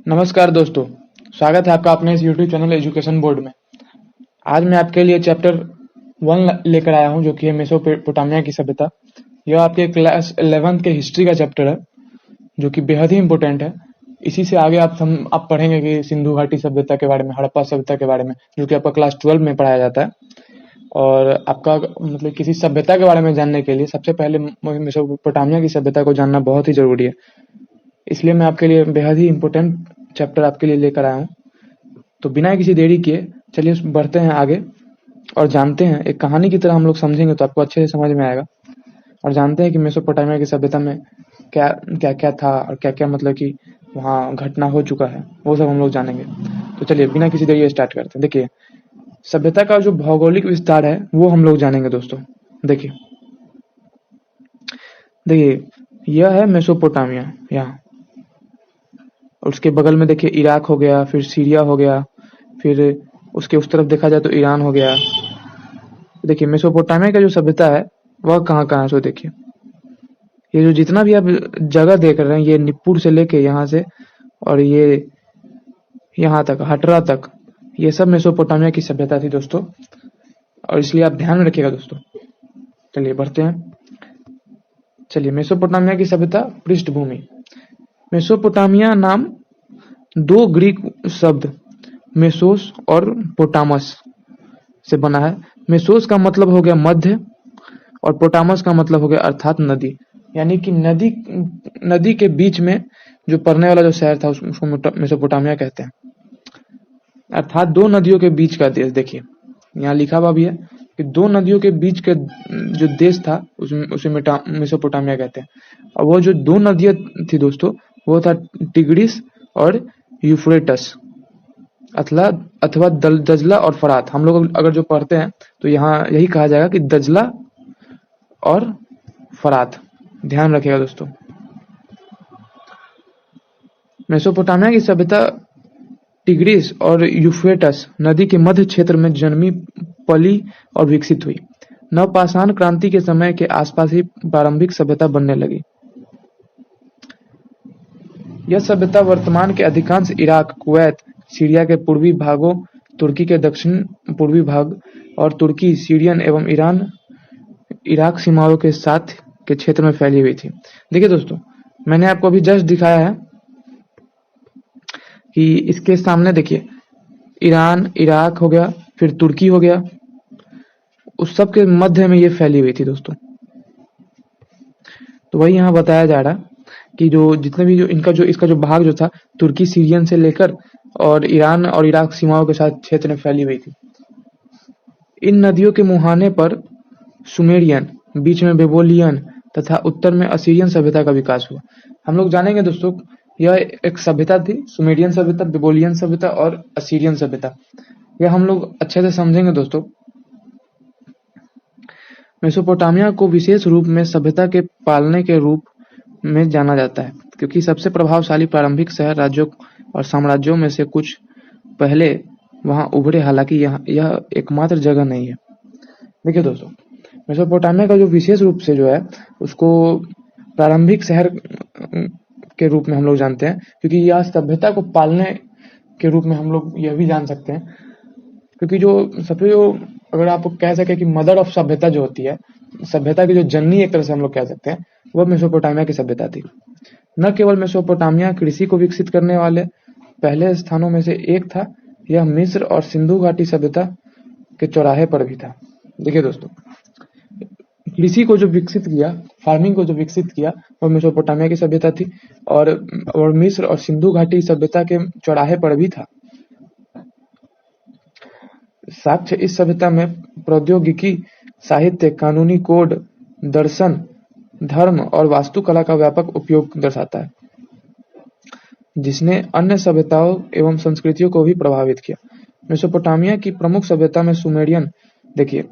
नमस्कार दोस्तों, स्वागत है आपका अपने इस यूट्यूब चैनल एजुकेशन बोर्ड में। आज मैं आपके लिए चैप्टर 1 लेकर आया हूं, जो कि है मेसोपोटामिया की सभ्यता। यह आपके क्लास 11th के हिस्ट्री का चैप्टर है, जो कि बेहद ही इम्पोर्टेंट है। इसी से आगे आप पढ़ेंगे कि सिंधु घाटी सभ्यता के बारे में, हड़प्पा सभ्यता के बारे में, जो कि आपका क्लास 12 में पढ़ाया जाता है। और आपका मतलब किसी सभ्यता के बारे में जानने के लिए सबसे पहले मेसोपोटामिया की सभ्यता को जानना बहुत ही जरूरी है। इसलिए मैं आपके लिए बेहद ही इम्पोर्टेंट चैप्टर आपके लिए लेकर आया हूँ। तो बिना किसी देरी किए चलिए बढ़ते हैं आगे और जानते हैं। एक कहानी की तरह हम लोग समझेंगे तो आपको अच्छे से समझ में आएगा। और जानते हैं कि मेसोपोटामिया की सभ्यता में क्या क्या क्या था और क्या क्या मतलब कि वहाँ घटना हो चुका है, वो सब हम लोग जानेंगे। तो चलिए बिना किसी देरी स्टार्ट करते हैं। देखिए, सभ्यता का जो भौगोलिक विस्तार है वो हम लोग जानेंगे दोस्तों। देखिए देखिए यह है मेसोपोटामिया यहाँ, और उसके बगल में देखिए इराक हो गया, फिर सीरिया हो गया, फिर उसके उस तरफ देखा जाए तो ईरान हो गया। देखिए मेसोपोटामिया का जो सभ्यता है वह कहाँ कहाँ से, देखिए ये जो जितना भी आप जगह देख रहे हैं, ये निप्पुर से लेके यहाँ से और ये यहाँ तक हटरा तक, ये सब मेसोपोटामिया की सभ्यता थी दोस्तों। और इसलिए आप ध्यान में रखिएगा दोस्तों। चलिए बढ़ते हैं। चलिए, मेसोपोटामिया की सभ्यता पृष्ठभूमि। मेसोपोटामिया नाम दो ग्रीक शब्द मेसोस और पोटामस से बना है। मेसोस का मतलब हो गया मध्य और पोटामस का मतलब हो गया अर्थात नदी, यानी कि नदी के बीच में जो पड़ने वाला जो शहर था उसको मेसोपोटामिया कहते हैं। अर्थात दो नदियों के बीच का देश। देखिए यहाँ लिखा हुआ भी है कि दो नदियों के बीच का जो देश था उसे मेसोपोटामिया कहते हैं। और वो जो दो नदियां थी दोस्तों, वो था टिग्रिस और यूफ्रेटस, अथवा दजला और फरात। हम लोग अगर जो पढ़ते हैं तो यहाँ यही कहा जाएगा कि दजला और फरात। ध्यान रखिएगा दोस्तों। मेसोपोटामिया की सभ्यता टिग्रिस और यूफ्रेटस नदी के मध्य क्षेत्र में जन्मी, पली और विकसित हुई। नवपाषाण क्रांति के समय के आसपास ही प्रारंभिक सभ्यता बनने लगी। यह सभ्यता वर्तमान के अधिकांश इराक, कुवैत, सीरिया के पूर्वी भागों, तुर्की के दक्षिण पूर्वी भाग और तुर्की, सीरियन एवं इराक सीमाओं के साथ के क्षेत्र में फैली हुई थी। देखिए दोस्तों, मैंने आपको अभी जस्ट दिखाया है कि इसके सामने देखिए ईरान, इराक हो गया, फिर तुर्की हो गया, उस सब के मध्य में ये फैली हुई थी दोस्तों। तो वही यहाँ बताया जा रहा कि जो जितने भी जो इसका जो भाग जो था, तुर्की, सीरियन से लेकर और ईरान और इराक सीमाओं के साथ क्षेत्र में फैली हुई थी। इन नदियों के मुहाने पर सुमेरियन, बीच में बेबोलियन तथा उत्तर में असीरियन सभ्यता का विकास हुआ। हम लोग जानेंगे दोस्तों, यह एक सभ्यता थी, सुमेरियन सभ्यता, बेबोलियन सभ्यता और असीरियन सभ्यता। यह हम लोग अच्छे से समझेंगे दोस्तों। मेसोपोटामिया को विशेष रूप में सभ्यता के पालने के रूप में जाना जाता है, क्योंकि सबसे प्रभावशाली प्रारंभिक शहर, राज्यों और साम्राज्यों में से कुछ पहले वहां उभरे। हालांकि यह एकमात्र जगह नहीं है। देखिए दोस्तों, मेसोपोटामिया का जो विशेष रूप से जो है उसको प्रारंभिक शहर के रूप में हम लोग जानते हैं, क्योंकि यह सभ्यता को पालने के रूप में हम लोग यह भी जान सकते हैं, क्योंकि जो अगर आप कह सके कि मदर ऑफ सभ्यता जो होती है, सभ्यता की जो जननी एक तरह से हम लोग कह सकते हैं, वह मेसोपोटामिया की सभ्यता थी। न केवल मेसोपोटामिया कृषि को विकसित करने वाले पहले स्थानों में से एक था, यह मिस्र और सिंधु घाटी सभ्यता के चौराहे पर भी था। देखिए दोस्तों, कृषि को जो विकसित किया, फार्मिंग को जो विकसित किया, वह मेसोपोटामिया की सभ्यता थी। और मिस्र और सिंधु घाटी सभ्यता के चौराहे पर भी था। साक्ष्य इस सभ्यता में प्रौद्योगिकी, साहित्य, कानूनी कोड, दर्शन, धर्म और वास्तुकला का व्यापक उपयोग दर्शाता है, जिसने अन्य सभ्यताओं एवं संस्कृतियों को भी प्रभावित किया। मेसोपोटामिया की प्रमुख सभ्यता में सुमेरियन, देखिए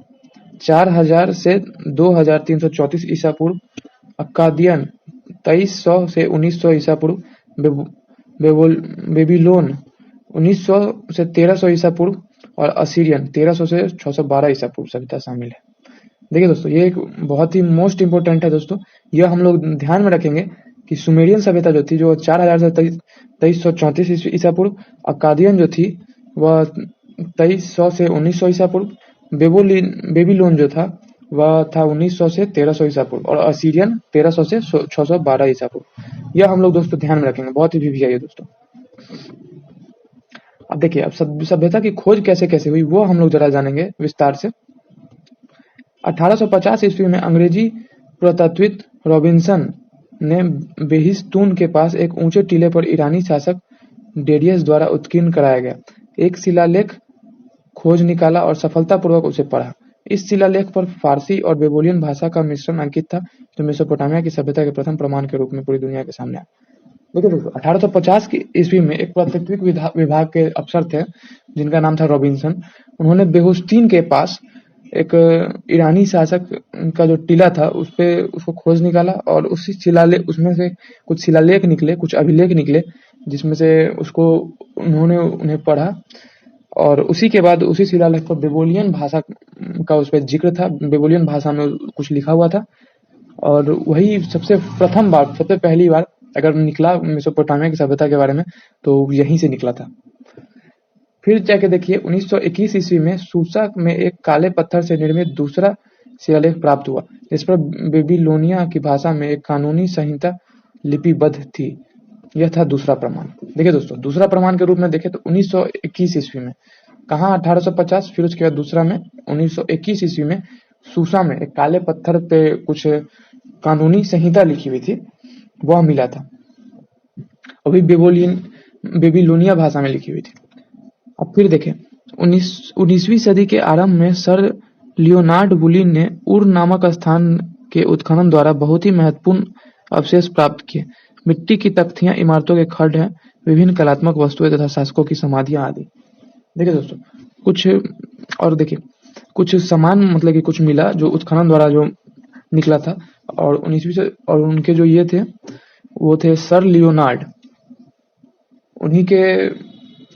4000 से 2334 ईसा पूर्व, अक्कादियन 2300 से 1900 ईसा पूर्व, बेबीलोन 1900 से 1300 ईसा पूर्व और असीरियन 1300 से 612 ईसा पूर्व सभ्यता शामिल है। देखिए दोस्तों, ये एक बहुत ही मोस्ट इंपोर्टेंट है दोस्तों। यह हम लोग ध्यान में रखेंगे कि सुमेरियन सभ्यता जो थी जो 4000 से 2334 ईसा पूर्व, अक्कादियन जो थी वह 2300 से 1900 ईसा पूर्व, बेबीलोन जो था वह था 1900 से 1300 ईसा पूर्व, और असीरियन 1300 से 612 ईसा पूर्व। यह हम लोग दोस्तों ध्यान में रखेंगे, बहुत ही भी है ये दोस्तों। अब देखिए, अब सभ्यता की खोज कैसे कैसे हुई वो हम लोग जरा जानेंगे विस्तार से। 1850 ईस्वी में अंग्रेजी पुरातत्वविद रॉबिन्सन ने बेहिस्तून के पास एक ऊंचे टीले पर ईरानी शासक डेरियस द्वारा उत्कीर्ण कराया गया एक शिलालेख खोज निकाला और सफलतापूर्वक उसे पढ़ा। इस शिलालेख पर फारसी और बेबोलियन भाषा का मिश्रण अंकित था, जो मेसोपोटामिया की सभ्यता के प्रथम प्रमाण के रूप में पूरी दुनिया के सामने आया। देखिए दोस्तों, 1850 की ईस्वी में एक पुरातत्विक विभाग के अफसर थे जिनका नाम था रॉबिन्सन। उन्होंने बेहुस्तीन के पास एक ईरानी शासक का जो टीला था उसको खोज निकाला और उसी शिलालेख उसमें से कुछ शिलालेख निकले, कुछ अभिलेख निकले, जिसमें से उन्हें पढ़ा और उसी के बाद उसी शिलालेख पर बेबोलियन भाषा का उस पर जिक्र था। बेबोलियन भाषा में कुछ लिखा हुआ था और वही सबसे पहली बार अगर निकला मेसोपोटामिया की सभ्यता के बारे में तो यहीं से निकला था। फिर जाके देखिए 1921 ईस्वी में सूसा में एक काले पत्थर से निर्मित दूसरा शिलालेख प्राप्त हुआ, जिस पर बेबीलोनिया की भाषा में एक कानूनी संहिता लिपिबद्ध थी। यह था दूसरा प्रमाण। देखिए दोस्तों, दूसरा प्रमाण के रूप में देखें तो 1921 ईस्वी में, कहाँ 1850, फिर उसके बाद दूसरा में 1921 ईस्वी में सूसा में एक काले पत्थर पे कुछ कानूनी संहिता लिखी हुई थी, वह मिला था। अभी बेबीलोनिया भाषा में लिखी हुई थी। अब फिर देखें 19वीं सदी के आरंभ में सर लियोनार्ड वुलिन ने उर नामक स्थान के उत्खनन द्वारा बहुत ही महत्वपूर्ण अवशेष प्राप्त किए। मिट्टी की तख्तियां, इमारतों के खंड हैं, विभिन्न कलात्मक वस्तुएं तथा शासकों की समाधियां आदि। देखिए दोस्तों, कुछ सामान मतलब कि कुछ मिला जो उत्खनन द्वारा जो निकला था, और 19वीं उनके जो ये थे वो थे सर लियोनार्ड। उन्हीं के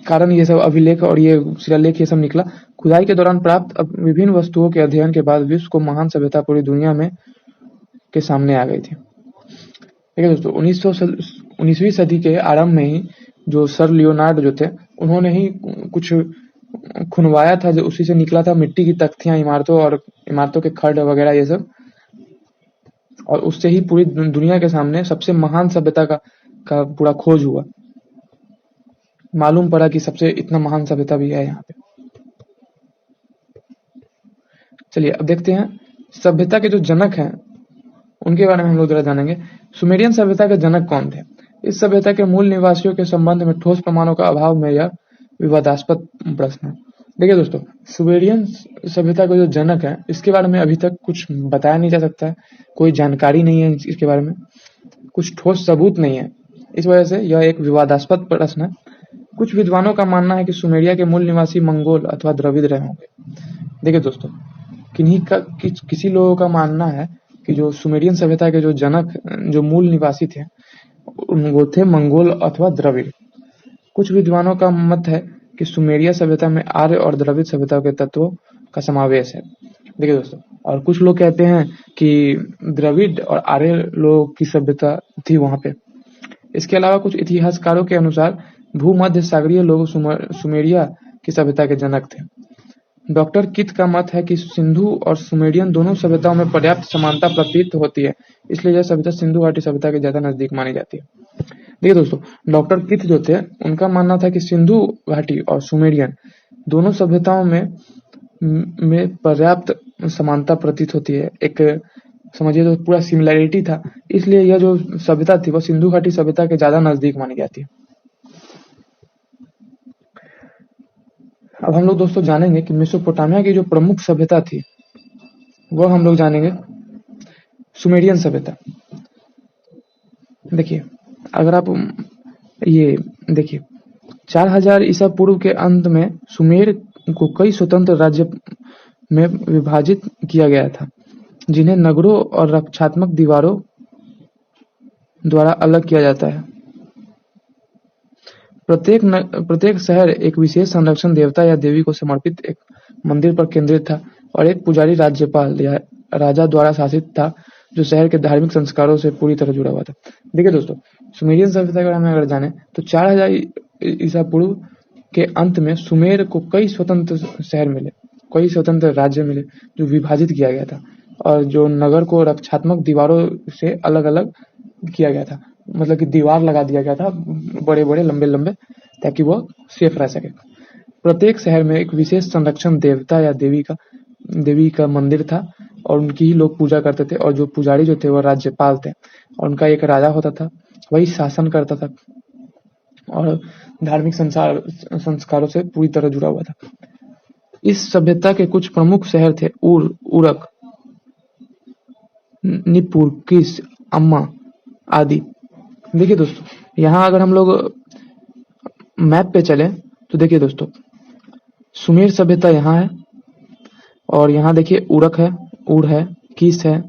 कारण ये सब अभिलेख और ये शिलालेख ये सब निकला। खुदाई के दौरान प्राप्त विभिन्न वस्तुओं के अध्ययन के बाद विश्व को महान सभ्यता पूरी दुनिया में के सामने आ गई थी। देखिए दोस्तों, 19वीं सदी के आरंभ में ही जो सर लियोनार्ड जो थे उन्होंने ही कुछ खुनवाया था, जो उसी से निकला था मिट्टी की तख्तियां, इमारतों के खंड वगैरह ये सब, और उससे ही पूरी दुनिया के सामने सबसे महान सभ्यता का पूरा खोज हुआ। मालूम पड़ा कि सबसे इतना महान सभ्यता भी है यहाँ पे। चलिए अब देखते हैं सभ्यता के जो जनक हैं उनके बारे में हम लोग जरा जानेंगे। सुमेरियन सभ्यता के जनक कौन थे? इस सभ्यता के मूल निवासियों के संबंध में ठोस प्रमाणों का अभाव में यह विवादास्पद प्रश्न है। देखिए दोस्तों, सुमेरियन सभ्यता के जो जनक है इसके बारे में अभी तक कुछ बताया नहीं जा सकता है, कोई जानकारी नहीं है इसके बारे में, कुछ ठोस सबूत नहीं है। इस वजह से यह एक विवादास्पद प्रश्न है। कुछ विद्वानों का मानना है कि सुमेरिया के मूल निवासी मंगोल अथवा द्रविड़ रहे होंगे। देखिए दोस्तों, किसी लोगों का मानना है कि जो सुमेरियन सभ्यता के जो जनक, जो मूल निवासी थे वो थे मंगोल अथवा द्रविड़। कुछ विद्वानों का मत है कि सुमेरिया सभ्यता में आर्य और द्रविड़ सभ्यता के तत्वों का समावेश है। देखिए दोस्तों, और कुछ लोग कहते हैं कि द्रविड़ और आर्य लोगों की सभ्यता थी वहां पे। इसके अलावा कुछ इतिहासकारों के अनुसार भूमध्य सागरीय लोग सुमेरिया की सभ्यता के जनक थे। डॉक्टर किथ का मत है कि सिंधु और सुमेरियन दोनों सभ्यताओं में पर्याप्त समानता प्रतीत होती है, इसलिए यह सभ्यता सिंधु घाटी सभ्यता के ज्यादा नजदीक मानी जाती है। देखिए दोस्तों, डॉक्टर किथ जो थे उनका मानना था कि सिंधु घाटी और सुमेरियन दोनों सभ्यताओं में पर्याप्त समानता प्रतीत होती है, एक समझिए तो पूरा सिमिलैरिटी था, इसलिए यह जो सभ्यता थी वह सिंधु घाटी सभ्यता के ज्यादा नजदीक मानी जाती है। अब हम लोग दोस्तों जानेंगे कि मेसोपोटामिया की जो प्रमुख सभ्यता थी वह हम लोग जानेंगे सुमेरियन सभ्यता। देखिए, अगर आप ये देखिए 4000 ईसा पूर्व के अंत में सुमेर को कई स्वतंत्र राज्य में विभाजित किया गया था, जिन्हें नगरों और रक्षात्मक दीवारों द्वारा अलग किया जाता है। प्रत्येक शहर एक विशेष संरक्षण देवता या देवी को समर्पित एक मंदिर पर केंद्रित था और एक पुजारी राज्यपाल या राजा द्वारा शासित था। जो शहर के धार्मिक संस्कारों से पूरी तरह जुड़ा हुआ था। देखिए दोस्तों, सुमेरियन सभ्यता के बारे में अगर जाने तो 4000 ईसा पूर्व के अंत में सुमेर को कई स्वतंत्र शहर मिले, कई स्वतंत्र राज्य मिले जो विभाजित किया गया था, और जो नगर को रक्षात्मक दीवारों से अलग अलग किया गया था, मतलब कि दीवार लगा दिया गया था बड़े बड़े लंबे लंबे, ताकि वह सेफ रह सके। प्रत्येक शहर में एक विशेष संरक्षण देवता या देवी का मंदिर था, और उनकी ही लोग पूजा करते थे, और जो पुजारी जो थे वह राज्यपाल थे, और उनका एक राजा होता था, वही शासन करता था और धार्मिक संस्कारों से पूरी तरह जुड़ा हुआ था। इस सभ्यता के कुछ प्रमुख शहर थे उरक, निपुर, किस, अम्मा आदि। देखिए दोस्तों, यहाँ अगर हम लोग मैप पे चले तो देखिए दोस्तों, सुमेर सभ्यता यहाँ है, और यहाँ देखिए उरक है, उर है, किस है,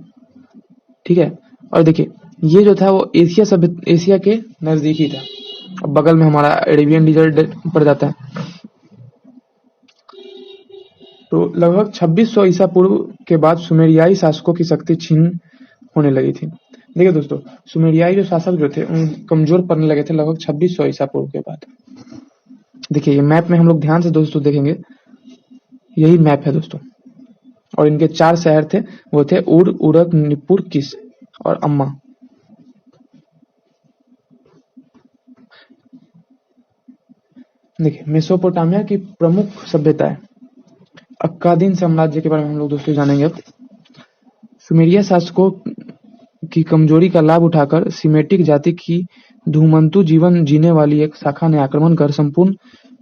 ठीक है। और देखिए ये जो था वो एशिया के नजदीक ही था, और बगल में हमारा अरेबियन डिजर्ट पड़ जाता है। तो लगभग 2600 ईसा पूर्व के बाद सुमेरियाई शासकों की शक्ति छीन होने लगी थी। देखिए दोस्तों, सुमेरियाई जो शासक जो थे उन कमजोर पड़ने लगे थे लगभग 2600 ईसा पूर्व के बाद। देखिए ये मैप में हम लोग ध्यान से दोस्तों देखेंगे, यही मैप है दोस्तों, और इनके 4 शहर थे, वो थे उरक, निपुर, किस और अम्मा। देखिए मेसोपोटामिया की प्रमुख सभ्यताएं, अक्कादीन साम्राज्य के बारे में हम लोग दोस्तों जानेंगे अब। सुमेरिया शासकों की कमजोरी का लाभ उठाकर सीमेटिक जाति की धूमंतु जीवन जीने वाली एक शाखा ने आक्रमण कर संपूर्ण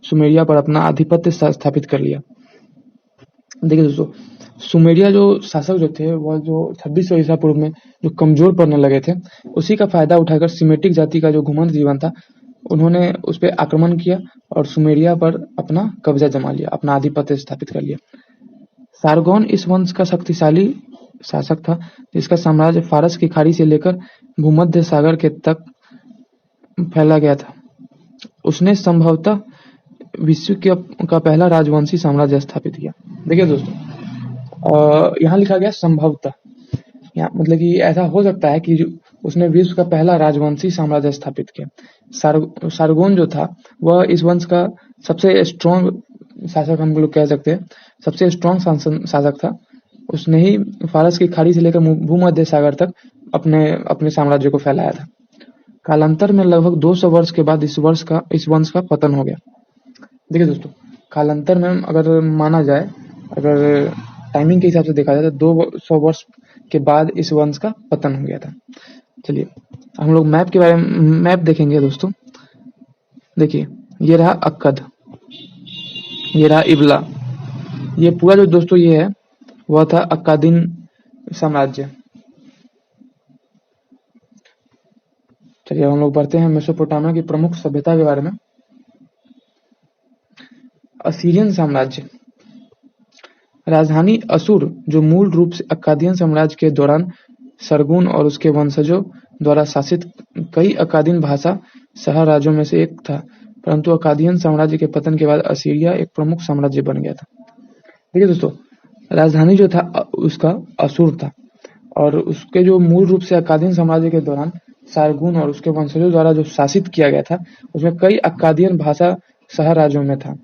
सुमेरिया पर अपना आधिपत्य स्थापित कर लिया। देखिए दोस्तों, सुमेरिया जो शासक जो थे वह जो 2600 ईसा पूर्व में जो कमजोर पड़ने लगे थे, उसी का फायदा उठाकर सीमेटिक जाति का जो घुमंत जीवन था, उन्होंने उस पर आक्रमण किया और सुमेरिया पर अपना कब्जा जमा लिया, अपना आधिपत्य स्थापित कर लिया। सारगोन इस वंश का शक्तिशाली शासक था, जिसका साम्राज्य फारस की खाड़ी से लेकर भूमध्य सागर के तक फैला गया था। उसने संभवतः विश्व का पहला राजवंशी साम्राज्य स्थापित किया। देखिए दोस्तों, यहाँ लिखा गया संभवतः, यहाँ मतलब कि ऐसा हो सकता है कि उसने विश्व का पहला राजवंशी साम्राज्य स्थापित किया। सारगोन जो था वह इस वंश का सबसे स्ट्रॉन्ग शासक हम लोग कह सकते हैं, सबसे स्ट्रॉन्ग शासक था। उसने ही फारस की खाड़ी से लेकर भूमध्य सागर तक अपने साम्राज्य को फैलाया था। कालांतर में लगभग 200 वर्ष के बाद इस वंश का पतन हो गया। देखिए दोस्तों, कालांतर में अगर माना जाए, अगर टाइमिंग के हिसाब से देखा जाए तो 200 वर्ष के बाद इस वंश का पतन हो गया था। चलिए हम लोग मैप के बारे में मैप देखेंगे दोस्तों। देखिए ये रहा अक्कद, ये रहा इबला, ये पूरा जो दोस्तों ये है वह था अक्कादीन साम्राज्य। चलिए हम लोग बढ़ते हैं मेसोपोटामिया की प्रमुख सभ्यता के बारे में। असीरियन साम्राज्य, राजधानी असुर, जो मूल रूप से अक्कादियन साम्राज्य के दौरान सरगुन और उसके वंशजों द्वारा शासित कई अक्कादीन भाषा शहर राज्यों में से एक था, परंतु अक्कादियन साम्राज्य के पतन के बाद असीरिया एक प्रमुख साम्राज्य बन गया था। देखिए दोस्तों, राजधानी जो था उसका असुर था, और उसके जो मूल रूप से अक्कादियन साम्राज्य के दौरान सारगुन और उसके वंशजों द्वारा जो शासित किया गया था, उसमें कई अक्कादियन भाषा शहर राज्यों में था।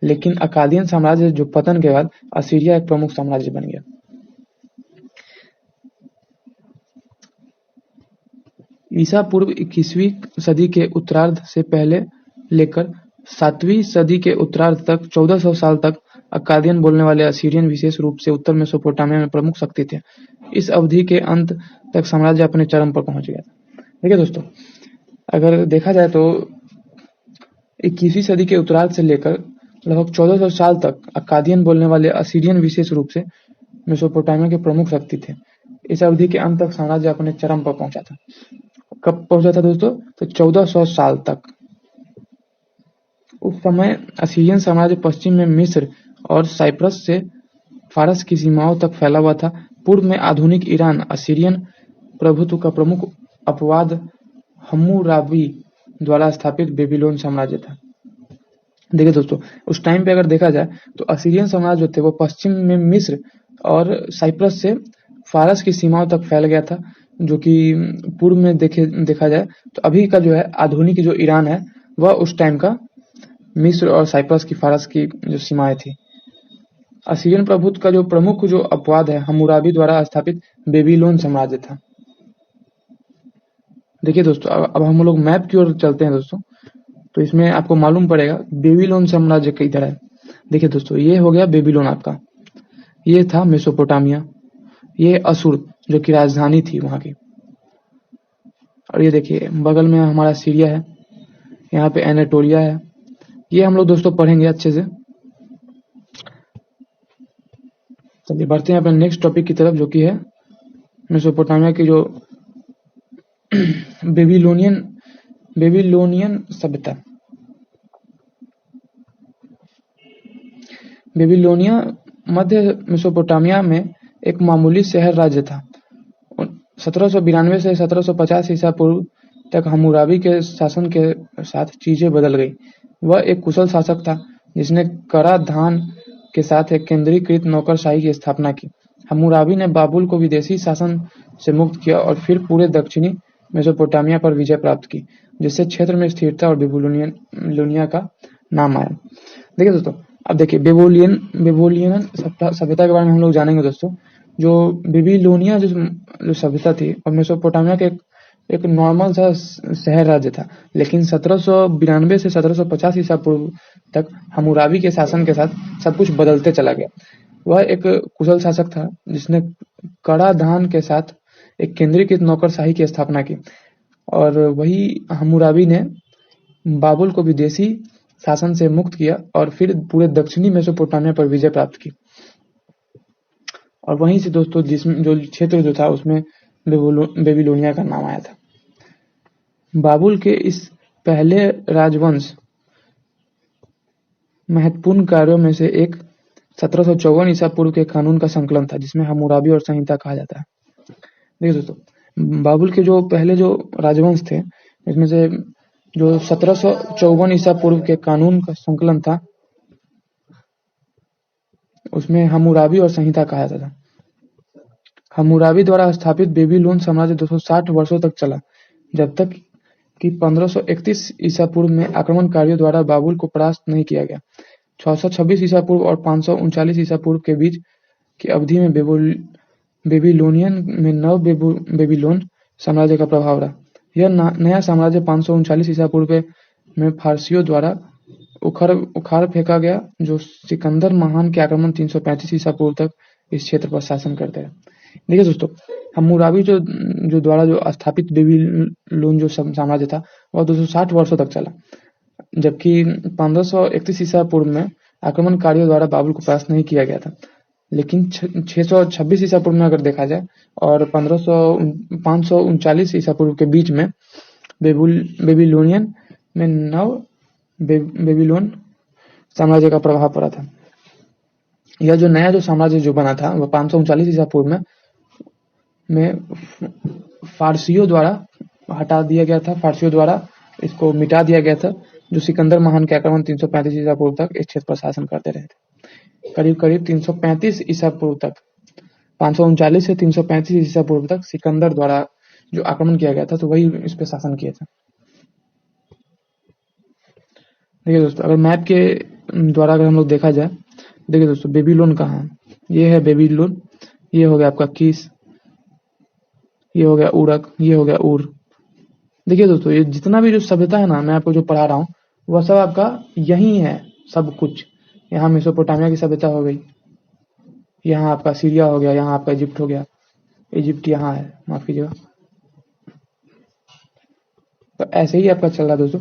लेकिन अक्कादियन साम्राज्य जो पतन के बाद असीरिया एक प्रमुख साम्राज्य बन गया। ईसा पूर्व 21वीं सदी के उत्तरार्ध से पहले लेकर 7वीं सदी के उत्तरार्ध तक 1400 साल तक अक्कादियन बोलने वाले असीरियन विशेष रूप से उत्तर मेसोपोटामिया में प्रमुख शक्ति थे। इस अवधि के अंत तक साम्राज्य अपने चरम पर पहुंच गया था। देखिए दोस्तों, अगर देखा जाए तो 21वीं सदी के उत्तरार्ध से लेकर लगभग 1400 साल तक अक्कादियन बोलने वाले असीरियन विशेष रूप से मेसोपोटामिया के प्रमुख शक्ति थे। इस अवधि के अंत तक साम्राज्य अपने चरम पर पहुंचा था। कब पहुंचा था दोस्तों? तो 1400 साल तक। उस समय असीरियन साम्राज्य पश्चिम में मिस्र और साइप्रस से फारस की सीमाओं तक फैला हुआ था। पूर्व में आधुनिक ईरान असीरियन प्रभुत्व का प्रमुख अपवाद हम्मुराबी द्वारा स्थापित बेबीलोन साम्राज्य था। देखिए दोस्तों, उस टाइम पे अगर देखा जाए तो असीरियन साम्राज्य जो थे वो पश्चिम में मिस्र और साइप्रस से फारस की सीमाओं तक फैल गया था, जो कि पूर्व में देखा जाए तो अभी का जो है आधुनिक जो ईरान है वह उस टाइम का मिस्र और साइप्रस की फारस की जो सीमाएं थी। असीरियन प्रभुत्व का जो प्रमुख जो अपवाद है हम्मुराबी द्वारा स्थापित बेबीलोन साम्राज्य था। देखिए दोस्तों, अब हम लोग मैप की ओर चलते हैं दोस्तों, तो इसमें आपको मालूम पड़ेगा बेबीलोन साम्राज्य किधर है। देखिए दोस्तों, ये हो गया बेबीलोन आपका, ये था मेसोपोटामिया, ये असुर जो कि राजधानी थी वहां की, और ये देखिए बगल में हमारा सीरिया है, यहाँ पे एनाटोलिया है। ये हम लोग दोस्तों पढ़ेंगे अच्छे से। चलिए बढ़ते हैं अपने नेक्स्ट टॉपिक की तरफ, जो कि है मेसोपोटामिया की जो बेबीलोनियन सभ्यता। बेबीलोनिया मध्य मेसोपोटामिया में एक मामूली शहर राज्य था। 1792 से 1750 ईसा पूर्व तक हम्मुराबी के शासन के साथ चीजें बदल गई। वह एक कुशल शासक था जिसने कराधान के साथ एक केंद्रीकृत नौकरशाही की स्थापना की। हम्मुराबी ने बाबुल को विदेशी शासन से मुक्त किया और फिर पूरे दक्षिणी मेसोपोटामिया पर विजय प्राप्त की, जिससे क्षेत्र में स्थिरता और बेबीलोनिया का नाम आया। देखिए दोस्तों, अब देखिए बेबीलोनियन सभ्यता के बारे में हम लोग जानेंगे दोस्तों। जो बेबीलोनिया जो सभ्यता थी और मेसोपोटामिया के एक नॉर्मल सा शहर राज्य था, लेकिन 1792 से 1750 ईसा पूर्व तक हम्मुराबी के शासन के साथ सब कुछ बदलते चला गया। वह एक कुशल शासक था जिसने कराधान के साथ एक केंद्रीकृत नौकरशाही की स्थापना की, और वही हम्मुराबी ने बाबुल को विदेशी शासन से मुक्त किया और फिर पूरे दक्षिणी मेसोपोटामिया पर विजय प्राप्त की। और वहीं से दोस्तों जिसमें जो क्षेत्र जो था उसमें बेबीलोनिया का नाम आया था। बाबुल के इस पहले राजवंश महत्वपूर्ण कार्यों में से एक 1754 ईसा पूर्व के कानून का संकलन था, जिसमें हम्मुराबी और संहिता कहा जाता है। देखिए दोस्तों, बाबुल के जो पहले जो राजवंश थे, इसमें से जो 1754 ईसा पूर्व के कानून का संकलन था, उसमें हम्मुराबी और संहिता कहा जाता था। हम्मुराबी द्वारा स्थापित बेबीलोन साम्राज्य 260 वर्षों तक चला, जब तक कि 1531 ईसा पूर्व में आक्रमणकारियों द्वारा बाबुल को परास्त नहीं किया गया। 626 ईसा पूर्व और 539 ईसा पूर्व के बीच की अवधि में बेबीलोनियन में नव बेबीलोन साम्राज्य का प्रभाव रहा। यह नया साम्राज्य 539 ईसा पूर्व में फारसियों द्वारा उखाड़ फेंका गया, जो सिकंदर महान के आक्रमण 335 ईसा पूर्व तक इस क्षेत्र पर शासन करते रहे। देखिए दोस्तों, हम्मुराबी जो द्वारा जो स्थापित बेबीलोन जो साम्राज्य था वह 260 वर्षों तक चला, जबकि 1531 ईसा पूर्व में आक्रमणकारियों द्वारा बाबुल को परास्त नहीं किया गया था। लेकिन 626 ईसा पूर्व में अगर देखा जाए और 539 ईसा पूर्व के बीच में बेबीलोनियन में नव बेबीलोन साम्राज्य का प्रभाव पड़ा था। यह जो नया जो साम्राज्य जो बना था वह 539 ईसा पूर्व में फारसियों द्वारा हटा दिया गया था, फारसियों द्वारा इसको मिटा दिया गया था, जो सिकंदर महान के आक्रमण 335 ईसा पूर्व तक इस क्षेत्र पर शासन करते रहे थे। करीब करीब 335 ईसा पूर्व तक, 539 से 335 ईसा पूर्व तक सिकंदर द्वारा जो आक्रमण किया गया था, तो वही इस पे शासन किया था। देखिए दोस्तों, अगर मैप के द्वारा अगर हम लोग देखा जाए, देखिए दोस्तों बेबीलोन कहाँ है। ये है बेबीलोन, ये हो गया आपका कीस, ये हो गया उरक, ये हो गया उर। देखिए दोस्तों, ये जितना भी जो सभ्यता है ना, मैं आपको जो पढ़ा रहा हूँ वह सब आपका यही है सब कुछ। यहाँ मेसोपोटामिया की सभ्यता हो गई, यहाँ आपका सीरिया हो गया, यहाँ आपका इजिप्ट हो गया, इजिप्ट यहाँ है, माफ कीजिएगा। तो ऐसे ही आपका चल रहा है दोस्तों।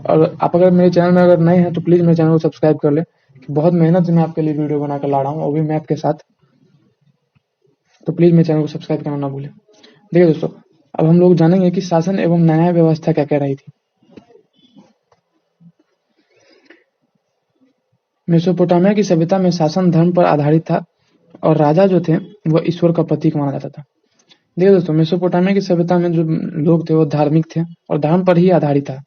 और आप अगर मेरे चैनल में अगर नए हैं तो प्लीज मेरे चैनल को सब्सक्राइब कर ले, कि बहुत मेहनत से मैं आपके लिए वीडियो बनाकर ला रहा हूँ, वो भी मैप के साथ। तो प्लीज मेरे चैनल को सब्सक्राइब करना ना भूलें। देखिए दोस्तों, अब हम लोग जानेंगे कि शासन एवं न्याय व्यवस्था क्या कह रही थी। मेसोपोटामिया की सभ्यता में शासन धर्म पर आधारित था और राजा जो थे वह ईश्वर का प्रतीक माना जाता था। देखिए दोस्तों, मेसोपोटामिया की सभ्यता में जो लोग थे वो धार्मिक थे और धर्म पर ही आधारित था,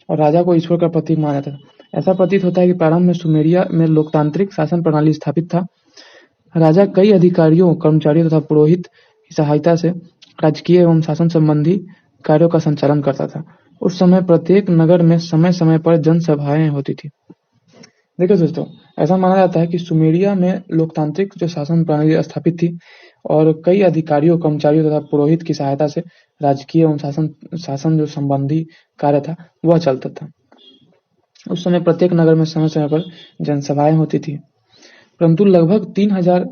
और राजा को ईश्वर का प्रतीक माना जाता था। ऐसा प्रतीत होता है कि प्रारंभ में सुमेरिया में लोकतांत्रिक शासन प्रणाली स्थापित था। राजा कई अधिकारियों, कर्मचारियों तथा पुरोहित की सहायता से राजकीय एवं शासन संबंधी कार्यों का संचालन करता था। उस समय प्रत्येक नगर में समय समय पर जनसभाएं होती थी। देखिए दोस्तों, ऐसा माना जाता है कि सुमेरिया में लोकतांत्रिक जो शासन प्रणाली स्थापित थी और कई अधिकारियों, कर्मचारियों तथा पुरोहित की सहायता से राजकीय एवं शासन शासन जो संबंधी कार्य था वह चलता था। उस समय प्रत्येक नगर में समय समय पर जनसभाएं होती थी। परंतु लगभग 3000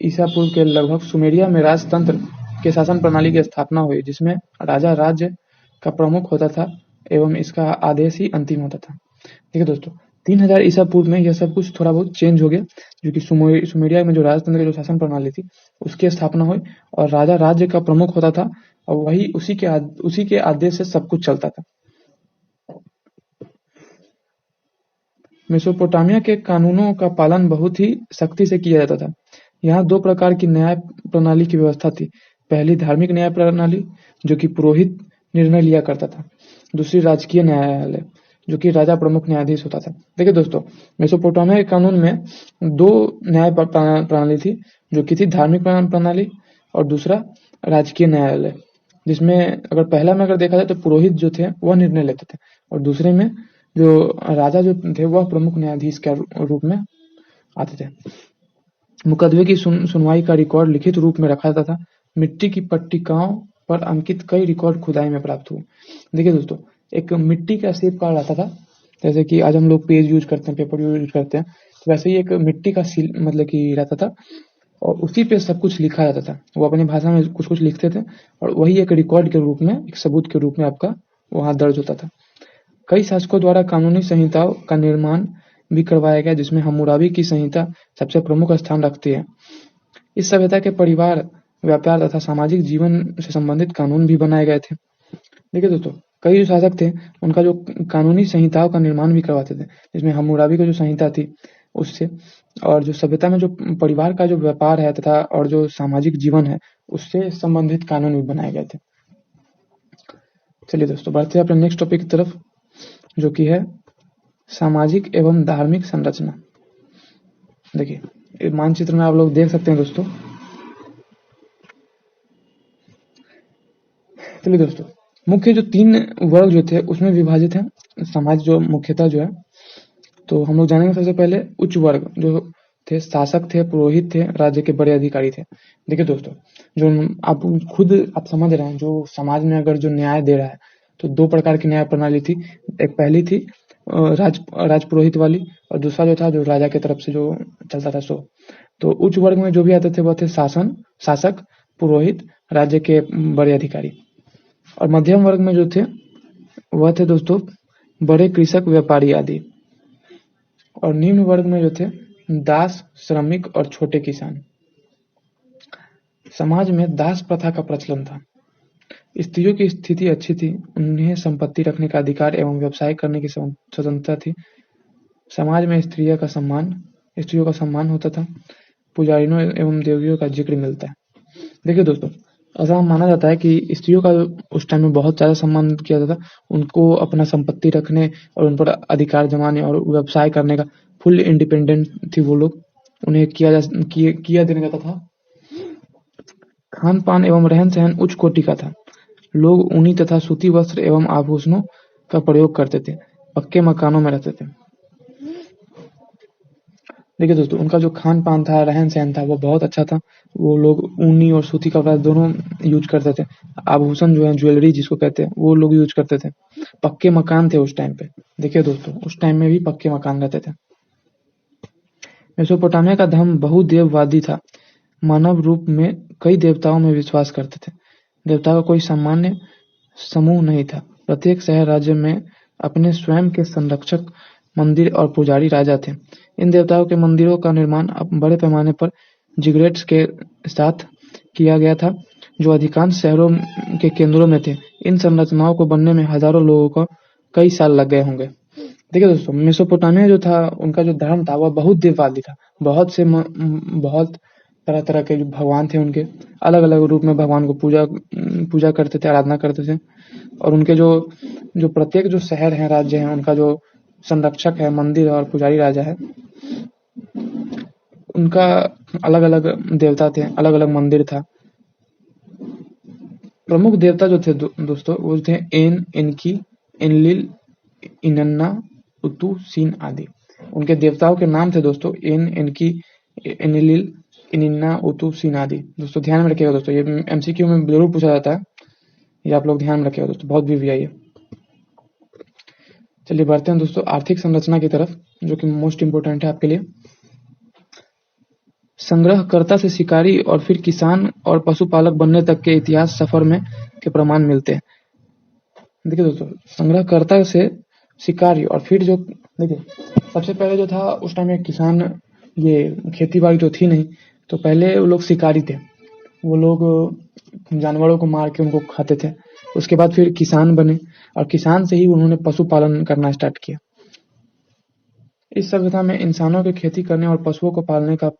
ईसा पूर्व के लगभग सुमेरिया में राजतंत्र के शासन प्रणाली की स्थापना हुई, जिसमें राजा राज्य का प्रमुख होता था एवं इसका आदेश ही अंतिम होता था। देखिए दोस्तों, 3000 ईसा पूर्व में यह सब कुछ थोड़ा बहुत चेंज हो गया, जो कि सुमेरिया में जो राजतंत्र की जो शासन प्रणाली थी उसकी स्थापना हुई और राजा राज्य का प्रमुख होता था और वही उसी के आदेश से सब कुछ चलता था। मेसोपोटामिया के कानूनों का पालन बहुत ही सख्ती से किया जाता था। यहाँ दो प्रकार की न्याय प्रणाली की व्यवस्था थी। पहली धार्मिक न्याय प्रणाली, जो कि पुरोहित निर्णय लिया करता था। दूसरी राजकीय न्यायालय, जो कि राजा प्रमुख न्यायाधीश होता था। देखिए दोस्तों, मेसोपोटामिया के कानून में दो न्याय प्रणाली थी, जो कि थी धार्मिक प्रणाली और दूसरा राजकीय न्यायालय, जिसमें अगर पहला में अगर देखा जाए तो पुरोहित जो थे वह निर्णय लेते थे और दूसरे में जो राजा जो थे वह प्रमुख न्यायाधीश के रूप में आते थे। मुकदमे की सुनवाई का रिकॉर्ड लिखित रूप में रखा जाता था। मिट्टी की पट्टिकाओं पर अंकित कई रिकॉर्ड खुदाई में प्राप्त हुए। देखिए दोस्तों, एक मिट्टी का शेप कार्ड आता था, जैसे कि आज हम लोग पेज यूज करते हैं, पेपर यूज करते हैं, तो वैसे ही एक मिट्टी का सील मतलब कि रहता था और उसी पे सब कुछ लिखा जाता था। वो अपनी भाषा में कुछ कुछ लिखते थे और वही एक रिकॉर्ड के रूप में, एक सबूत के रूप में आपका वहाँ दर्ज होता था। कई शासकों द्वारा कानूनी संहिताओं का निर्माण भी करवाया गया, जिसमें हम्मुराबी की संहिता सबसे प्रमुख स्थान रखती है। इस सभ्यता के परिवार, व्यापार तथा सामाजिक जीवन से संबंधित कानून भी बनाए गए थे। देखिए दोस्तों, कई जो शासक थे उनका जो कानूनी संहिताओं का निर्माण भी करवाते थे, जिसमें हम्मुराबी की जो संहिता थी उससे, और जो सभ्यता में जो परिवार का जो व्यापार है तथा और जो सामाजिक जीवन है उससे संबंधित कानून भी बनाए गए थे। चलिए दोस्तों, बढ़ते हैं अपने नेक्स्ट टॉपिक की तरफ, जो कि है सामाजिक एवं धार्मिक संरचना। देखिए मानचित्र में आप लोग देख सकते हैं दोस्तों। चलिए दोस्तों, मुख्य जो 3 वर्ग जो थे उसमें विभाजित है समाज जो मुख्यतः जो है। तो हम लोग जानेंगे सबसे पहले उच्च वर्ग जो थे, शासक थे, पुरोहित थे, राज्य के बड़े अधिकारी थे। देखिए दोस्तों, जो आप समझ रहे हैं, जो समाज में अगर जो न्याय दे रहा है तो 2 प्रकार की न्याय प्रणाली थी। एक पहली थी राजपुरोहित वाली और दूसरा जो था जो राजा की तरफ से जो चलता था सो। तो उच्च वर्ग में जो भी आते थे वह थे शासक, पुरोहित, राज्य के बड़े अधिकारी। और मध्यम वर्ग में जो थे वह थे दोस्तों बड़े कृषक, व्यापारी आदि। और निम्न वर्ग में जो थे दास, श्रमिक और छोटे किसान। समाज में दास प्रथा का प्रचलन था। स्त्रियों की स्थिति अच्छी थी, उन्हें संपत्ति रखने का अधिकार एवं व्यवसाय करने की स्वतंत्रता थी। समाज में स्त्रियों का सम्मान होता था। पुजारियों एवं देवियों का जिक्र मिलता है। देखिए दोस्तों, ऐसा माना जाता है कि स्त्रियों का उस टाइम में बहुत ज़्यादा सम्मान किया जाता था। उनको अपना संपत्ति रखने और उन पर अधिकार जमाने और व्यवसाय करने का फुल इंडिपेंडेंट थी वो लोग, उन्हें किया देने जाता था। खान पान एवं रहन सहन उच्च कोटि का था। लोग ऊनी तथा सूती वस्त्र एवं आभूषणों का प्रयोग करते थे। पक्के मकानों में रहते थे। देखिए दोस्तों, उनका जो खान पान था, रहन सहन था, वो बहुत अच्छा था। वो लोग ऊनी और सूती कपड़ा दोनों यूज करते थे। आभूषण जो है, ज्वेलरी जिसको कहते हैं, वो लोग यूज करते थे। पक्के मकान थे उस टाइम पे। देखिए दोस्तों, उस टाइम में भी पक्के मकान रहते थे। मेसोपोटामिया का धर्म बहुदेववादी था। मानव रूप में कई देवताओं में विश्वास करते थे। देवताओं का कोई सामान्य समूह नहीं था। प्रत्येक शहर राज्य में अपने स्वयं के संरक्षक, मंदिर और पुजारी राजा थे। इन देवताओं के मंदिरों का निर्माण बड़े पैमाने पर जिगरेट्स के साथ किया गया था, जो अधिकांश शहरों के केंद्रों में थे। इन संरचनाओं को बनने में हजारों लोगों को कई साल लग गए होंगे। देखिए दोस्तों, मेसोपोटामिया जो था, उनका जो धर्म था वह बहुत देववादी था। बहुत तरह तरह के जो भगवान थे उनके, अलग अलग रूप में भगवान को पूजा करते थे, आराधना करते थे। और उनके जो प्रत्येक जो शहर है, राज्य है, उनका जो संरक्षक है, मंदिर और पुजारी राजा है, उनका अलग अलग देवता थे, अलग अलग मंदिर था। प्रमुख देवता जो थे दोस्तों वो थे एन, इनकी, इनलिल, इनन्ना, उतु, सीन आदि। उनके देवताओं के नाम थे दोस्तों एन, इनकी, इनलिल, इनिन्ना, उतु, सीन आदि। दोस्तों ध्यान में रखिएगा दोस्तों, ये एमसीक्यू में जरूर पूछा जाता है, ये आप लोग ध्यान में रखिएगा दोस्तों, बहुत वीवीआई है। चलिए बढ़ते हैं दोस्तों आर्थिक संरचना की तरफ, जो कि मोस्ट इंपोर्टेंट है आपके लिए। संग्रहकर्ता से शिकारी और फिर किसान और पशुपालक बनने तक के इतिहास सफर में के प्रमाण मिलते हैं। देखिए दोस्तों, संग्रहकर्ता से शिकारी और फिर जो देखिए सबसे पहले जो था उस टाइम में किसान, ये खेती बाड़ी तो थी नहीं, तो पहले वो लोग शिकारी थे, वो लोग जानवरों को मार के उनको खाते थे। उसके बाद फिर किसान बने और किसान से ही उन्होंने पशुपालन करना स्टार्ट किया। इस सभ्यता में इंसानों के खेती करने और पशुओं को पालने का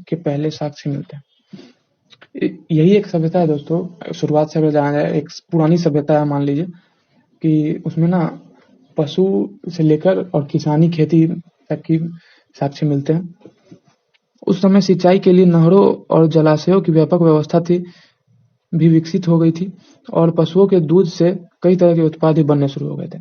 के पहले साक्ष्य मिलते हैं। यही एक सभ्यता है दोस्तों, शुरुआत से अगर जाना जाए एक पुरानी सभ्यता है, मान लीजिए कि उसमें ना पशु से लेकर और किसानी खेती तक की साक्ष्य मिलते हैं। उस समय सिंचाई के लिए नहरों और जलाशयों की व्यापक व्यवस्था थी, भी विकसित हो गई थी, और पशुओं के दूध से कई तरह के उत्पाद भी बनने शुरू हो गए थे।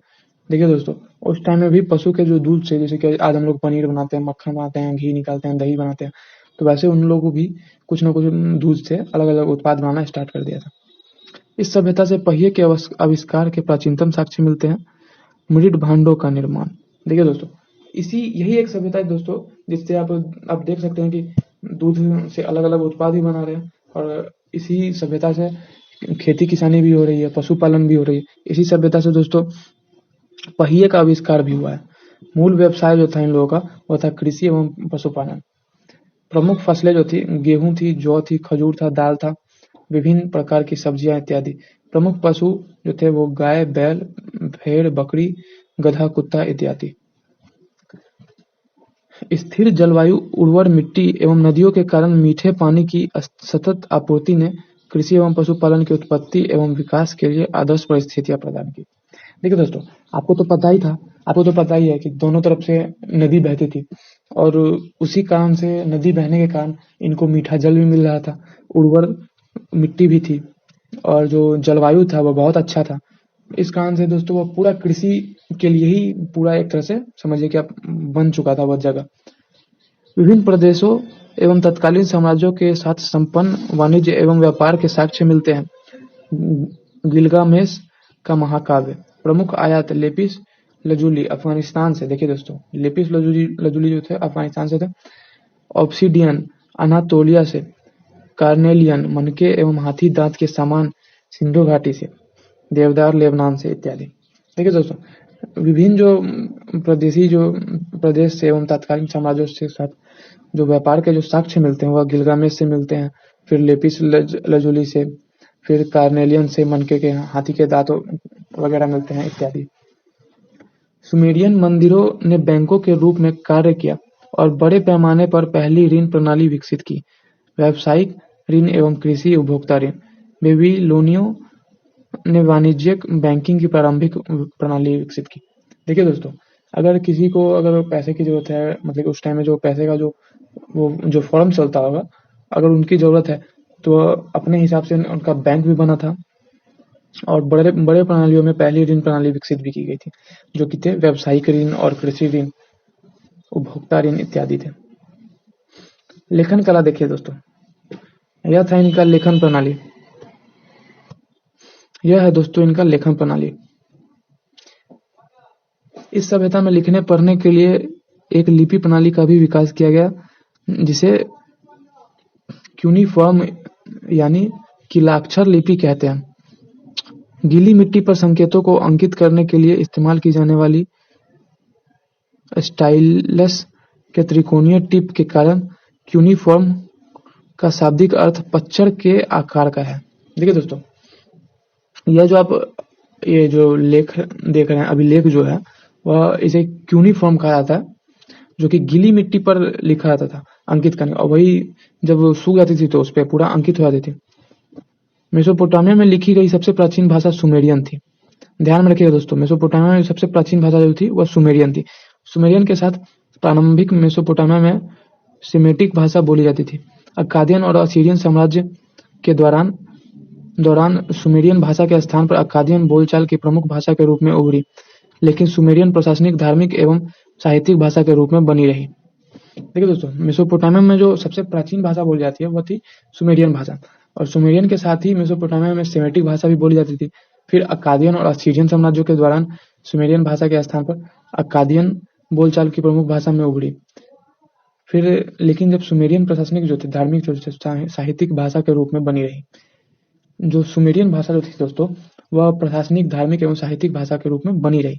देखिए दोस्तों, उस टाइम में भी पशु के जो दूध से, जैसे कि आज हम लोग पनीर बनाते हैं, मक्खन बनाते हैं, घी निकालते हैं, दही बनाते हैं, तो वैसे उन लोगों को भी कुछ न कुछ दूध से अलग अलग उत्पाद बनाना स्टार्ट कर दिया था। इस सभ्यता से पहिए के आविष्कार के प्राचीनतम साक्ष्य मिलते हैं। मृद भांडों का निर्माण, देखिए दोस्तों, यही एक सभ्यता है दोस्तों, जिससे आप देख सकते हैं कि दूध से अलग अलग उत्पाद भी बना रहे हैं, और इसी सभ्यता से खेती किसानी भी हो रही है, पशुपालन भी हो रही है। इसी सभ्यता से दोस्तों पहिए का आविष्कार भी हुआ है। मूल व्यवसाय जो था इन लोगों का वो था कृषि एवं पशुपालन। प्रमुख फसलें जो थी गेहूं थी, जौ थी, खजूर था, दाल था, विभिन्न प्रकार की सब्जियां इत्यादि। प्रमुख पशु जो थे वो गाय, बैल, भेड़, बकरी, गधा, कुत्ता इत्यादि। स्थिर जलवायु, उर्वर मिट्टी एवं नदियों के कारण मीठे पानी की सतत आपूर्ति ने कृषि एवं पशुपालन की उत्पत्ति एवं विकास के लिए आदर्श परिस्थितियां प्रदान की। देखिए दोस्तों, आपको तो पता ही है कि दोनों तरफ से नदी बहती थी, और उसी कारण से नदी बहने के कारण इनको मीठा जल भी मिल रहा था, उर्वर मिट्टी भी थी, और जो जलवायु था वो बहुत अच्छा था। इस कारण से दोस्तों वो पूरा कृषि के लिए ही पूरा एक तरह से समझिए कि आप बन चुका था वह जगह। विभिन्न प्रदेशों एवं तत्कालीन साम्राज्यों के साथ संपन्न वाणिज्य एवं व्यापार के साक्ष्य मिलते हैं। गिलगामेश का महाकाव्य, प्रमुख आयात लेपिस लजुली अफगानिस्तान से। देखिए दोस्तों, लेपिस लजुली जो थे अफगानिस्तान से थे। ऑब्सिडियन अनातोलिया से। कार्नेलियन मनके एवं हाथी दांत के सामान सिंधु घाटी से। देवदार लेबनान से इत्यादि। देखिए दोस्तों, विभिन्न जो प्रदेश से एवं तत्कालीन साम्राज्यों के साथ जो व्यापार के जो साक्ष्य मिलते हैं वह गिलगामेश से मिलते हैं, फिर लेपिस लजुली से, फिर कार्नेलियन से मनके के हाथी के दांत वगैरह मिलते हैं इत्यादि। सुमेरियन मंदिरों ने बैंकों के रूप में कार्य किया और बड़े पैमाने पर पहली ऋण प्रणाली विकसित की। व्यावसायिक ऋण एवं कृषि उपभोक्ता ऋण। बेबीलोनियों ने वाणिज्यिक बैंकिंग की प्रारंभिक प्रणाली विकसित की। देखिए दोस्तों, अगर किसी को अगर पैसे की जरूरत है, मतलब उस टाइम में जो पैसे का जो फॉर्म चलता होगा, अगर उनकी जरूरत है तो अपने हिसाब से उनका बैंक भी बना था, और बड़े बड़े प्रणालियों में पहली ऋण प्रणाली विकसित भी की गई थी, जो कि थे व्यावसायिक ऋण और कृषि ऋण, उपभोक्ता ऋण इत्यादि थे। लेखन कला देखिए दोस्तों, यह था इनका लेखन प्रणाली। यह है दोस्तों इनका लेखन प्रणाली। इस सभ्यता में लिखने पढ़ने के लिए एक लिपि प्रणाली का भी विकास किया गया, जिसे क्यूनिफॉर्म यानी किलाक्षर लिपि कहते हैं। गीली मिट्टी पर संकेतों को अंकित करने के लिए इस्तेमाल की जाने वाली स्टाइलस के त्रिकोणीय टिप के कारण क्यूनिफॉर्म का शाब्दिक अर्थ पच्चर के आकार का है। देखिए दोस्तों, यह जो आप ये जो लेख देख रहे हैं, अभिलेख जो है वह इसे क्यूनिफॉर्म कहा जाता है, जो कि गीली मिट्टी पर लिखा जाता था अंकित करने, और वही जब सूख जाती थी तो उस पर पूरा अंकित हो जाती थी। मेसोपोटामिया में लिखी गई सबसे प्राचीन भाषा सुमेरियन थी। ध्यान में रखिएगा दोस्तों, मेसोपोटामिया में सबसे प्राचीन भाषा जो थी वह सुमेरियन थी। सुमेरियन के साथ प्रारंभिक मेसोपोटामिया में सेमेटिक भाषा बोली जाती थी। अक्कादियन और असीरियन साम्राज्य के दौरान दौरान सुमेरियन भाषा के स्थान पर अक्कादियन बोलचाल की प्रमुख भाषा के रूप में उभरी, लेकिन सुमेरियन प्रशासनिक, धार्मिक एवं साहित्यिक भाषा के रूप में बनी रही। देखिए दोस्तों, मेसोपोटामिया में जो सबसे प्राचीन भाषा बोली जाती है वह थी सुमेरियन भाषा, और सुमेरियन के साथ ही मेसोपोटामिया में सेमेटिक भाषा भी बोली जाती थी। फिर अक्कादियन और असीरियन साम्राज्यों के दौरान सुमेरियन भाषा के स्थान पर अक्कादियन बोलचाल की प्रमुख भाषा में उभरी। फिर लेकिन जब सुमेरियन प्रशासनिक जो थे, धार्मिक जो थे, साहित्यिक भाषा के रूप में बनी रही। जो सुमेरियन भाषा जो थी दोस्तों, वह प्रशासनिक, धार्मिक एवं साहित्यिक भाषा के रूप में बनी रही।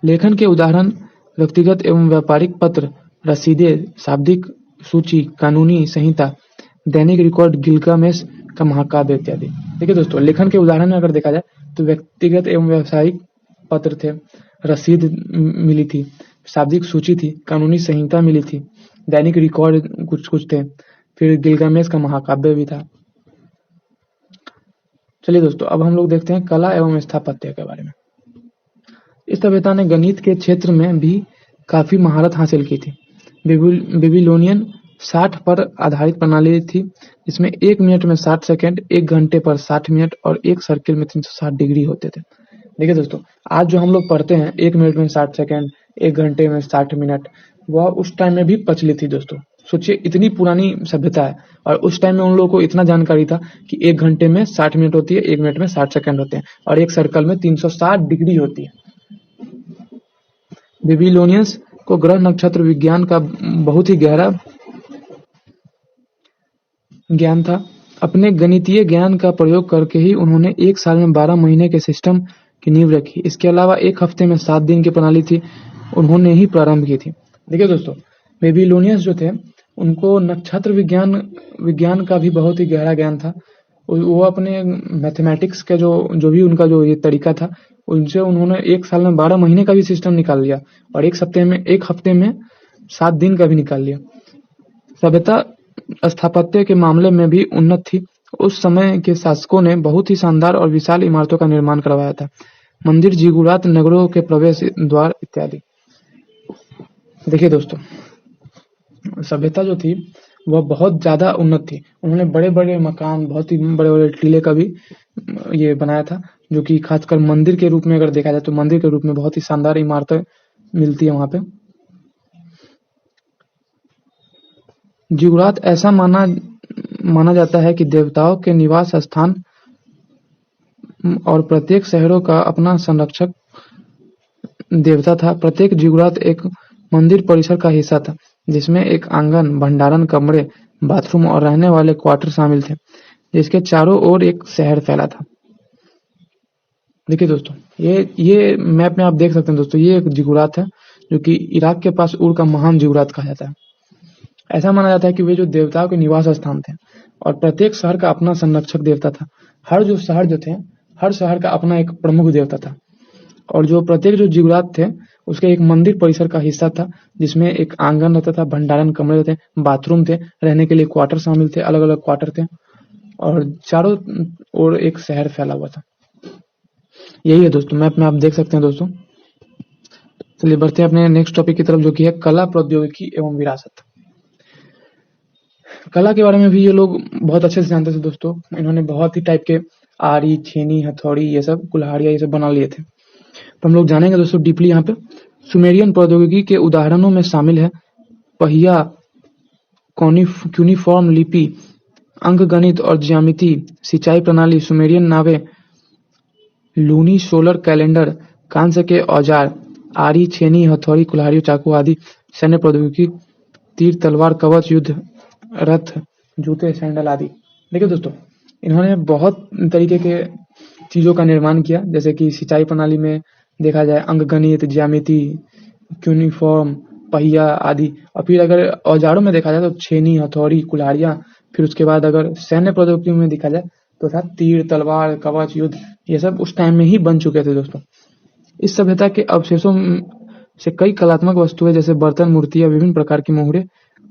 लेखन के उदाहरण व्यक्तिगत एवं व्यापारिक पत्र, रसीदें, शाब्दिक सूची, कानूनी संहिता, दैनिक रिकॉर्ड, गिलगामेश का महाकाव्य इत्यादि। देखिए दोस्तों, लेखन के उदाहरण में अगर देखा जाए तो व्यक्तिगत एवं व्यावसायिक पत्र थे, रसीद मिली थी, शाब्दिक सूची थी, कानूनी संहिता मिली थी, दैनिक रिकॉर्ड कुछ कुछ थे, फिर गिलगामेश का महाकाव्य भी था। चलिए दोस्तों, अब हम लोग देखते हैं कला एवं स्थापत्य के बारे में। इस सभ्यता ने गणित के क्षेत्र में भी काफी महारत हासिल की थी। बेबीलोनियन 60 पर आधारित प्रणाली थी, जिसमें 1 मिनट में 60 सेकंड, 1 घंटे पर 60 मिनट और 1 सर्किल में 360 डिग्री होते थे। देखिए दोस्तों, आज जो हम लोग पढ़ते हैं 1 मिनट में 60 सेकंड, 1 घंटे में 60 मिनट, वह उस टाइम में भी प्रचलित थी दोस्तों। सोचिए, इतनी पुरानी सभ्यता है और उस टाइम में उन लोगों को इतना जानकारी था कि 1 घंटे में 60 मिनट होती है, 1 मिनट में 60 सेकंड होते हैं और 1 सर्कल में 360 डिग्री होती है। बेबीलोनियंस को ग्रह नक्षत्र विज्ञान का बहुत ही गहरा ज्ञान था। अपने गणितीय ज्ञान का प्रयोग करके ही उन्होंने 1 साल में 12 महीने के सिस्टम की नींव रखी। इसके अलावा 1 हफ्ते में 7 दिन की प्रणाली थी, उन्होंने ही प्रारंभ की थी। देखिए दोस्तों, बेबीलोनियंस जो थे, उनको नक्षत्र विज्ञान का भी बहुत ही गहरा ज्ञान था। वो अपने मैथमेटिक्स के जो भी उनका जो ये तरीका था, उनसे उन्होंने 1 साल में 12 महीने का भी सिस्टम निकाल लिया और 1 हफ्ते में 7 दिन का भी निकाल लिया। सभ्यता स्थापत्य के मामले में भी उन्नत थी। उस समय के शासकों ने बहुत ही शानदार और विशाल इमारतों का निर्माण करवाया था, मंदिर, जिगुरात, नगरों के प्रवेश द्वार इत्यादि। देखिए दोस्तों, सभ्यता जो थी वह बहुत ज्यादा उन्नत थी। उन्होंने बड़े बड़े मकान, बहुत ही बड़े बड़े टीले का भी ये बनाया था, जो कि खासकर मंदिर के रूप में अगर देखा जाए तो मंदिर के रूप में बहुत ही शानदार इमारतें मिलती है वहां पे। जिगुरात ऐसा माना जाता है कि देवताओं के निवास स्थान और प्रत्येक शहरों का अपना संरक्षक देवता था। प्रत्येक जिगुरात एक मंदिर परिसर का हिस्सा था, जिसमें एक आंगन, भंडारण कमरे, बाथरूम और रहने वाले क्वार्टर शामिल थे, जिसके चारों ओर एक शहर फैला था। देखिए दोस्तों, ये मैप में आप देख सकते हैं दोस्तों, ये एक जिगुरात है जो कि इराक के पास उर का महान जिगुरात कहा जाता है। ऐसा माना जाता है कि वे जो देवताओं के निवास स्थान थे और प्रत्येक शहर का अपना संरक्षक देवता था। हर शहर का अपना एक प्रमुख देवता था और जो प्रत्येक जो जिगुरात थे उसके एक मंदिर परिसर का हिस्सा था, जिसमें एक आंगन रहता था, भंडारण कमरे थे, बाथरूम थे, रहने के लिए क्वार्टर शामिल थे, अलग अलग क्वार्टर थे और चारों ओर एक शहर फैला हुआ था। यही है दोस्तों, मैप में आप देख सकते हैं दोस्तों। चलिए बढ़ते हैं अपने नेक्स्ट टॉपिक की तरफ, जो कि है कला, प्रौद्योगिकी एवं विरासत। कला के बारे में भी ये लोग बहुत अच्छे से जानते थे दोस्तों। इन्होंने बहुत ही टाइप के आरी, छेनी, हथौड़ी, ये सब कुल्हाड़ियां, ये सब बना लिए थे। तो हम लोग जानेंगे दोस्तों डीपली यहाँ पे। सुमेरियन प्रौद्योगिकी के उदाहरणों में शामिल है पहिया, क्यूनिफॉर्म लिपि, अंकगणित और ज्यामिति, सिंचाई प्रणाली, सुमेरियन नावें, लूनी सोलर कैलेंडर, कांस्य के औजार, आरी, छेनी, हथौड़ी, कुल्हाड़ी, चाकू आदि, सैन्य प्रौद्योगिकी, तीर, तलवार, कवच, युद्ध रथ, जूते, सैंडल आदि। देखिए दोस्तों, इन्होंने बहुत तरीके के चीजों का निर्माण किया, जैसे कि सिंचाई प्रणाली में देखा जाए अंकगणित, ज्यामिति, क्यूनिफॉर्म, पहिया आदि। और फिर अगर औजारों में देखा जाए तो छेनी, हथौड़ी, कुल्हाड़ियां। फिर उसके बाद अगर सैन्य प्रौद्योगिकी में देखा जाए तो था तीर, तलवार, कवच, युद्ध, ये सब उस टाइम में ही बन चुके थे दोस्तों। इस सभ्यता के अवशेषों से कई कलात्मक वस्तुएं जैसे बर्तन, मूर्तियां, विभिन्न प्रकार की मोहरें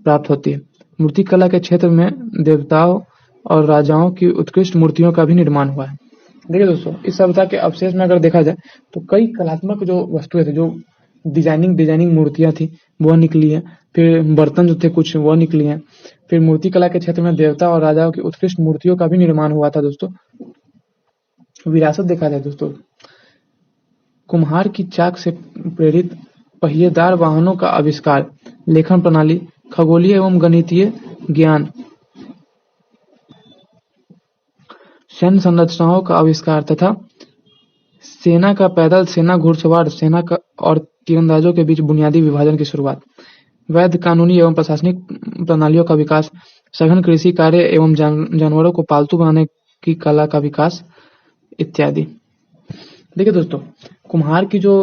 प्राप्त होती है। मूर्ति कला के क्षेत्र में देवताओं और राजाओं की उत्कृष्ट मूर्तियों का भी निर्माण हुआ है। देखिए दोस्तों, इस सभ्यता के अवशेष में अगर देखा जाए तो कई कलात्मक जो वस्तुएं थे, जो डिजाइनिंग मूर्तियां थी वो निकली है। फिर बर्तन जो थे कुछ वो निकली हैं। फिर मूर्ति कला के क्षेत्र में देवता और राजाओं की उत्कृष्ट मूर्तियों का भी निर्माण हुआ था दोस्तों। विरासत देखा जाए दोस्तों, कुम्हार की चाक से प्रेरित पहिएदार वाहनों का आविष्कार, लेखन प्रणाली, खगोलीय एवं गणितीय ज्ञान, सैन्य संरचनाओं का आविष्कार तथा सेना का पैदल सेना, घुड़सवार सेना का और तीरंदाजों के बीच बुनियादी विभाजन की शुरुआत, वैध कानूनी एवं प्रशासनिक प्रणालियों का विकास, सघन कृषि कार्य एवं जानवरों को पालतू बनाने की कला का विकास इत्यादि। देखिए दोस्तों, कुम्हार की जो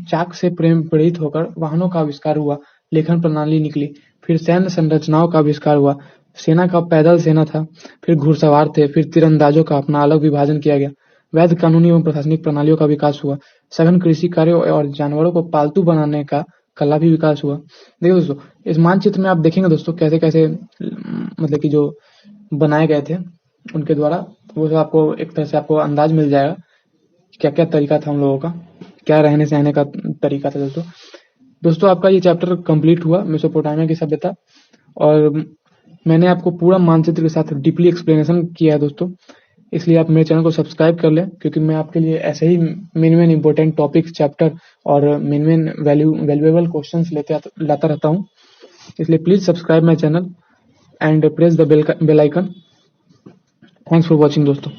चाक से प्रेरित होकर वाहनों का आविष्कार हुआ, लेखन प्रणाली निकली, फिर सैन्य संरचनाओं का आविष्कार हुआ, सेना का पैदल सेना था, फिर घुड़सवार थे, फिर तीरंदाजों का अपना अलग विभाजन किया गया, वैध कानूनी एवं प्रशासनिक प्रणालियों का विकास हुआ, सघन कृषि कार्य और जानवरों को पालतू बनाने का कला भी विकास हुआ। देखिए दोस्तों, इस मानचित्र में आप देखेंगे दोस्तों कैसे कैसे मतलब कि जो बनाए गए थे उनके द्वारा, वो सब आपको एक तरह से आपको अंदाज मिल जाएगा क्या क्या तरीका था उन लोगों का, क्या रहने सहने का तरीका था दोस्तों। दोस्तों आपका ये चैप्टर कंप्लीट हुआ मेसोपोटामिया की सभ्यता, और मैंने आपको पूरा मानचित्र के साथ डीपली एक्सप्लेनेशन किया है दोस्तों। इसलिए आप मेरे चैनल को सब्सक्राइब कर लें, क्योंकि मैं आपके लिए ऐसे ही मेन इंपॉर्टेंट टॉपिक चैप्टर और मेन वैल्यूएबल क्वेश्चंस लाता रहता हूँ। इसलिए please subscribe my channel and press the bell icon. Thanks for watching दोस्तों।